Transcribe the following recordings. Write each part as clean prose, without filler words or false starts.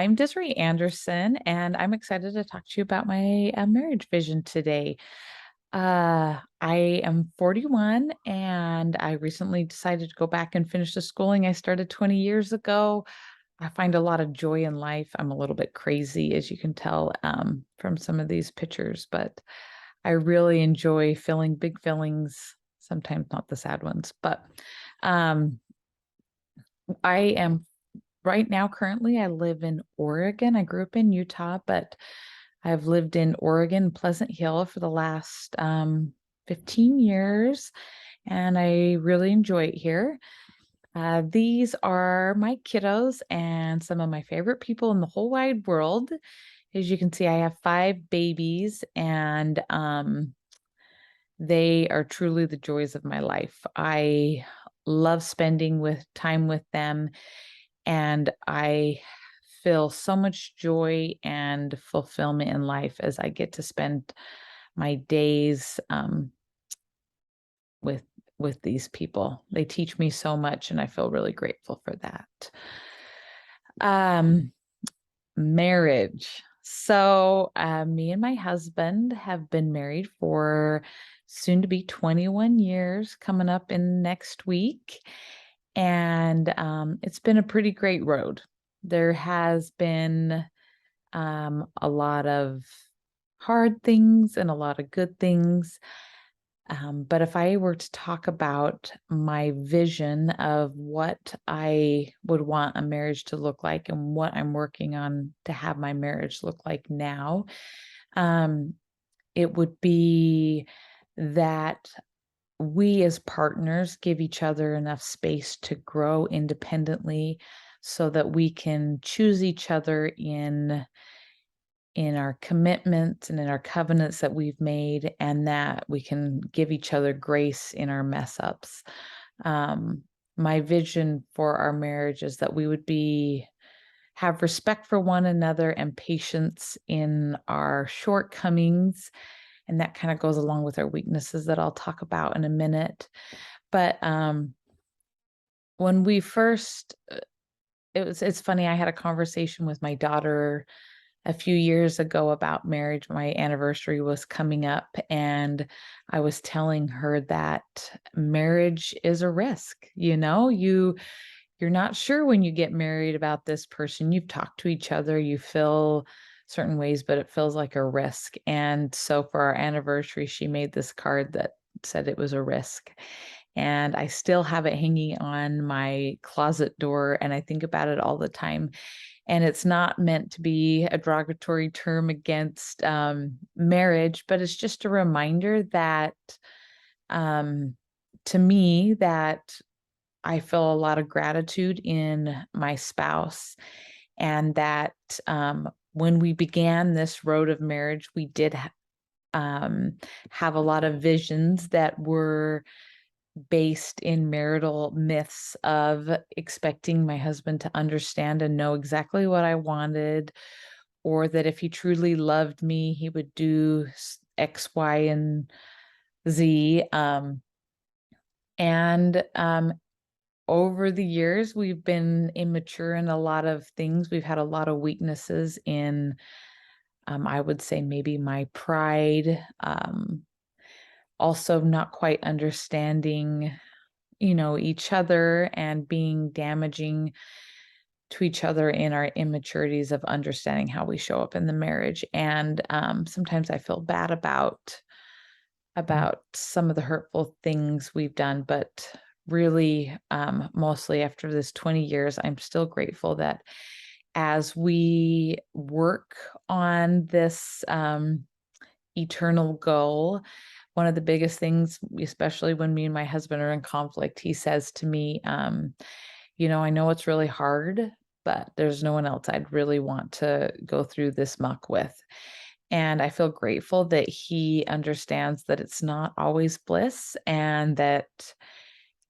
I'm Desiree Anderson, and I'm excited to talk to you about my marriage vision today. I am 41, and I recently decided to go back and finish the schooling I started 20 years ago. I find a lot of joy in life. I'm a little bit crazy, as you can tell from some of these pictures, but I really enjoy feeling big feelings, sometimes not the sad ones, but um, I am right now, currently, I live in Oregon. I grew up in Utah, but I've lived in Oregon, Pleasant Hill for the last 15 years, and I really enjoy it here. These are my kiddos and some of my favorite people in the whole wide world. As you can see, I have 5 babies, and they are truly the joys of my life. I love spending with time with them, and I feel so much joy and fulfillment in life as I get to spend my days with these people. They teach me so much, and I feel really grateful for that. Um, Marriage. So, me and my husband have been married for soon to be 21 years, coming up in next week. And it's been a pretty great road. There has been a lot of hard things and a lot of good things. But if I were to talk about my vision of what I would want a marriage to look like and what I'm working on to have my marriage look like now, um, it would be that we as partners give each other enough space to grow independently so that we can choose each other in our commitments and in our covenants that we've made, and that we can give each other grace in our mess ups. My vision for our marriage is that we would have respect for one another and patience in our shortcomings. And that kind of goes along with our weaknesses that I'll talk about in a minute. But when we first, it's funny, I had a conversation with my daughter a few years ago about marriage. My anniversary was coming up, and I was telling her that marriage is a risk. You're not sure when you get married about this person. You've talked to each other, you feel certain ways, but it feels like a risk. And so for our anniversary, she made this card that said it was a risk. And I still have it hanging on my closet door, and I think about it all the time. And it's not meant to be a derogatory term against marriage, but it's just a reminder that um, to me, that I feel a lot of gratitude in my spouse, and that when we began this road of marriage, we did have a lot of visions that were based in marital myths of expecting my husband to understand and know exactly what I wanted, or that if he truly loved me, he would do X, Y, and Z. And over the years, we've been immature in a lot of things. We've had a lot of weaknesses in, I would say, maybe my pride, also not quite understanding each other, and being damaging to each other in our immaturities of understanding how we show up in the marriage. And sometimes I feel bad about some of the hurtful things we've done, but really, mostly after this 20 years, I'm still grateful that as we work on this eternal goal, one of the biggest things, especially when me and my husband are in conflict, he says to me, I know it's really hard, but there's no one else I'd really want to go through this muck with. And I feel grateful that he understands that it's not always bliss, and that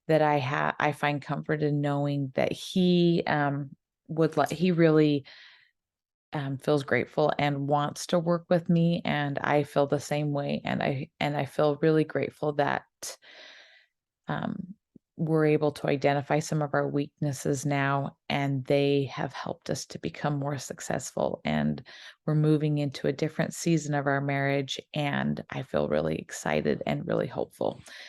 I find comfort in knowing that he he really feels grateful and wants to work with me, and I feel the same way. And I feel really grateful that um, we're able to identify some of our weaknesses now, and they have helped us to become more successful. And we're moving into a different season of our marriage, and I feel really excited and really hopeful.